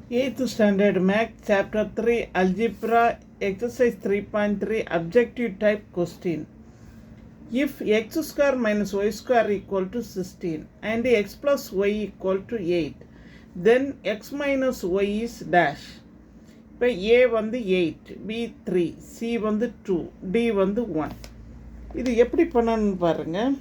8th Standard Math, Chapter 3, Algebra, Exercise 3.3, Objective Type Question. If x square minus y square equal to 16 and x plus y equal to 8, then x minus y is dash. இப்போ a வந்து 8, b 3, c வந்து 2, d வந்து 1. இது எப்படி பண்ணணும்னு பாருங்கள்.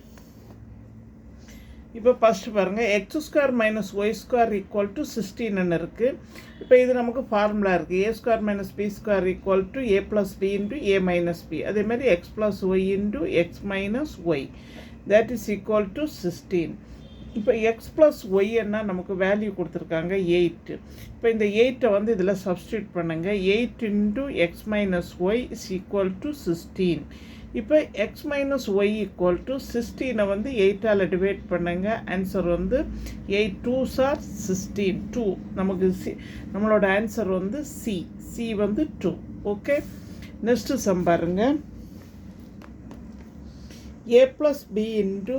இப்போ first பாருங்கள், x square minus y square equal to 16 இருக்குது. இப்போ இது நமக்கு ஃபார்முலா இருக்குது. A square minus b square equal to a plus b into a minus b. அதேமாதிரி x plus y into X minus y that is equal to 16. இப்போ X plus Y என்ன நமக்கு value கொடுத்துருக்காங்க 8. இப்போ இந்த 8 வந்து இதில் சப்ஸ்டியூட் பண்ணுங்கள். 8 into X minus Y is equal to 16. இப்போ X minus Y equal to 16 வந்து 8ஆல் டிவைட் பண்ணுங்க. ஆன்சர் வந்து 8 2s are 16 2. நமக்கு நம்மளோட ஆன்சர் வந்து சி வந்து 2. ஓகே, நெக்ஸ்ட்டு சம் பாருங்க. a plus b into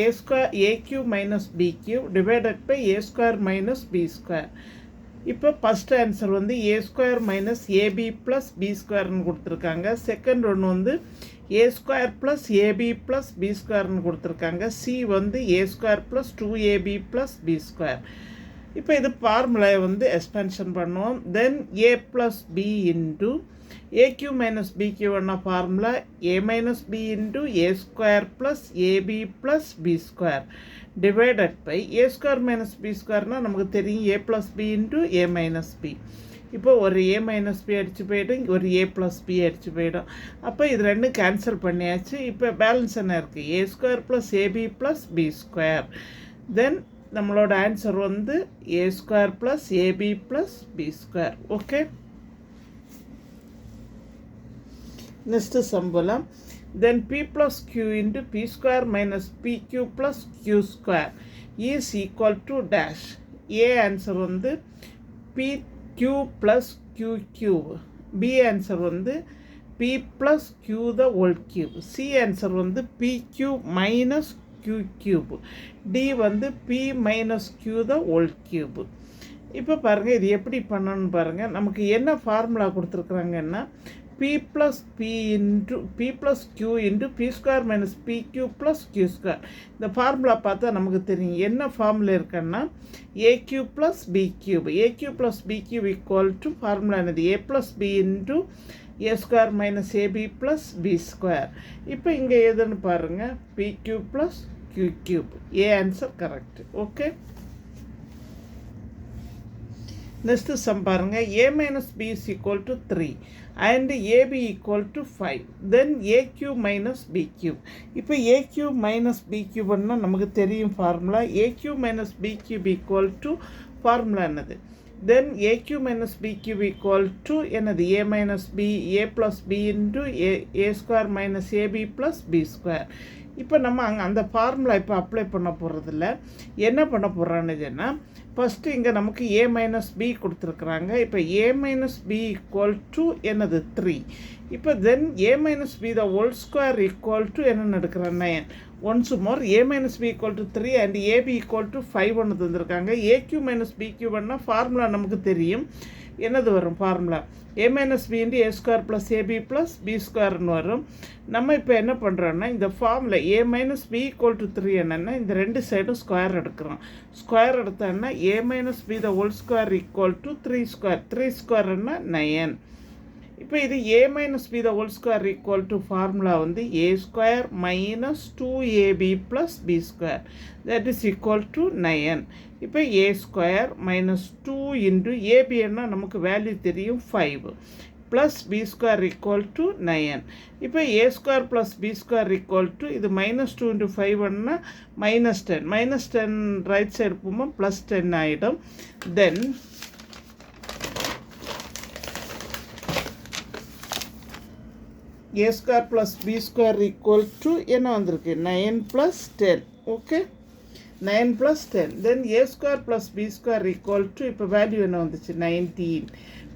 a square a cube minus b cube divided by a square minus b square. இப்போ first answer வந்து a square minus ab plus b ஸ்கொயர்னு கொடுத்துருக்காங்க. Second ஒன்று வந்து a square plus ab plus b ஸ்கொயர்னு கொடுத்துருக்காங்க. C வந்து a square plus 2ab plus b square. இப்போ இது ஃபார்முலாவை வந்து எக்ஸ்பென்ஷன் பண்ணுவோம். Then a plus b into A cube minus b கியூன்னா formula a minus b into a square plus ab plus b square divided by a square minus b ஸ்கொயர்னால் நமக்கு தெரியும் a plus b into a minus b. இப்போ ஒரு ஏ minus B அடித்து போய்டும், ஒரு ஏ plus B அடித்து போய்டும். அப்போ இது ரெண்டும் கேன்சல் பண்ணியாச்சு. இப்போ பேலன்ஸ் என்ன இருக்குது? A square plus ab plus b square. Then நம்மளோட ஆன்சர் வந்து a square plus ab plus b square. Okay, next சம்பளம். Then p plus q into p square minus pq plus q square is equal to dash. A answer வந்து pq plus q cube. B answer வந்து p plus q the whole cube. C answer வந்து pq minus q cube. D வந்து p minus q the whole cube. இப்போ பாருங்கள், இது எப்படி பண்ணணும்னு பாருங்கள். நமக்கு என்ன formula கொடுத்துருக்குறாங்கன்னா p plus q into p square minus pq plus q square. இந்த ஃபார்முலா பார்த்தா நமக்கு தெரியும் என்ன ஃபார்முலா இருக்குன்னா aq plus b cube. aq plus b cube equal to formula என்னது? a plus b into a square minus ab plus b square. இப்போ இங்கே எதுன்னு பாருங்கள், pq plus q cube. a answer correct. Okay, next sum பாருங்கள். a minus b is equal to 3 and ab equal to 5. then aq minus bq. இப்போ aq minus bq பண்ணால் நமக்கு தெரியும் formula aq minus bq equal to formula என்னது? then aq minus bq equal to என்னது? a minus b a plus b into a square minus ab plus b square. இப்போ நம்ம அந்த formula இப்போ apply பண்ண போகிறதில்ல. என்ன பண்ண போகிறான்னு ஃபஸ்ட்டு இங்கே நமக்கு ஏ மைனஸ் பி கொடுத்துருக்குறாங்க. இப்போ a minus b equal to என்னது? 3. இப்போ then a minus b the whole square equal to என்னென்னு எடுக்கிறேன் 9. Once more a minus b equal to 3 and ab equal to 5 ஒன்று தந்துருக்காங்க. ஏக்யூ மைனஸ் பி கியூன்னா ஃபார்முலா நமக்கு தெரியும். என்னது வரும் formula? A minus b into a square plus ab plus b ஸ்கொயர்னு வரும். நம்ம இப்போ என்ன பண்ணுறோன்னா இந்த formula a minus b equal to 3 என்னென்னா இந்த ரெண்டு சைடும் ஸ்கொயர் எடுக்கிறோம். ஸ்கொயர் எடுத்தோன்னா a minus b the whole square equal to 3 square. 3 ஸ்கொயர்னா 9. இப்போ இது a minus b the whole square equal to formula வந்து a square minus 2ab plus b square that is equal to 9. இப்போ a square minus 2 into ஏபின்னா நமக்கு value தெரியும் 5 plus b square equal to 9. இப்போ a square plus b square equal to இது minus 2 into 5ன்னா -10. -10 right side போகும்போது +10 ஆகிடும். தென் a square plus b square equal to என்ன வந்திருக்கு? 9 plus 10. Okay, 9 + 10. Then a square plus b square equal to, இப்போ value என்ன வந்துச்சு 19.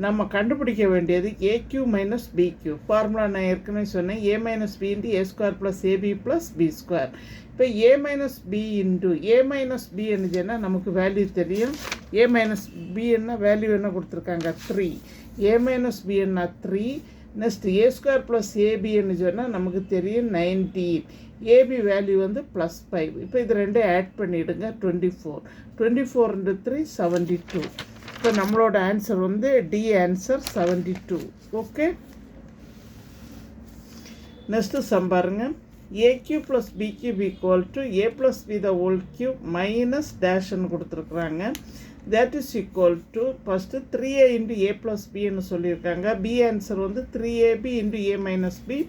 நம்ம கண்டுபிடிக்க வேண்டியது AQ minus BQ. ஃபார்முலா நான் ஏற்கனவே சொன்னேன், a minus b into a square plus ab plus b square. இப்போ a minus b into a minus b என்னதுன்னா நமக்கு வேல்யூ தெரியும். a minus b என்ன வேல்யூ என்ன கொடுத்துருக்காங்க 3. a minus b என்ன 3. Next a square plus ab என்ன சொன்னால் நமக்கு தெரியும் 19. ஏபி வேல்யூ வந்து +5. இப்போ இது ரெண்டும் ஆட் பண்ணிவிடுங்க 24. 24 into 3 72. இப்போ நம்மளோட ஆன்சர் வந்து d answer 72. Okay, next sum பாருங்க. A cube plus b cube equal to a plus B the whole cube minus டேஷ்ன்னு கொடுத்துருக்குறாங்க. that is equal to first 3a into a plus bன்னு சொல்லியிருக்காங்க. பி ஆன்சர் வந்து 3ab into a minus b.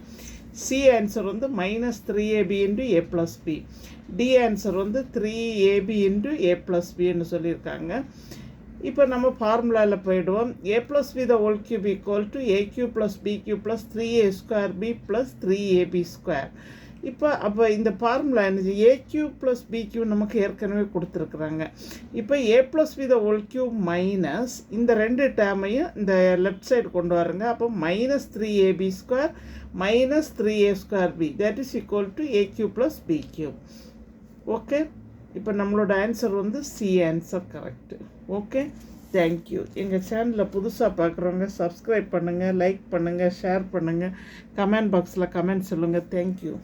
C answer வந்து -3ab into a plus b. D answer வந்து 3ab into a plus bன்னு சொல்லியிருக்காங்க. இப்போ நம்ம ஃபார்முலாவில் போயிடுவோம். a plus b the whole cube equal to aq plus bq plus 3a square b plus 3ab square. அப்போ இந்த ஃபார்முலா என்னது AQ ப்ளஸ் BQ நமக்கு ஏற்கனவே கொடுத்துருக்குறாங்க. இப்போ a plus B the whole cube minus இந்த ரெண்டு டேர்மையும் இந்த லெஃப்ட் சைடு கொண்டு வரங்க. அப்போ -3ab square -3a square b that is equal to AQ plus BQ. Okay, இப்போ நம்மளோட ஆன்சர் வந்து C answer correct. Okay, thank you. எங்கள் சேனலில் புதுசாக பார்க்குறவங்க சப்ஸ்கிரைப் பண்ணுங்கள், லைக் பண்ணுங்கள், ஷேர் பண்ணுங்கள், கமெண்ட் பாக்ஸில் கமெண்ட் சொல்லுங்கள். தேங்க்யூ.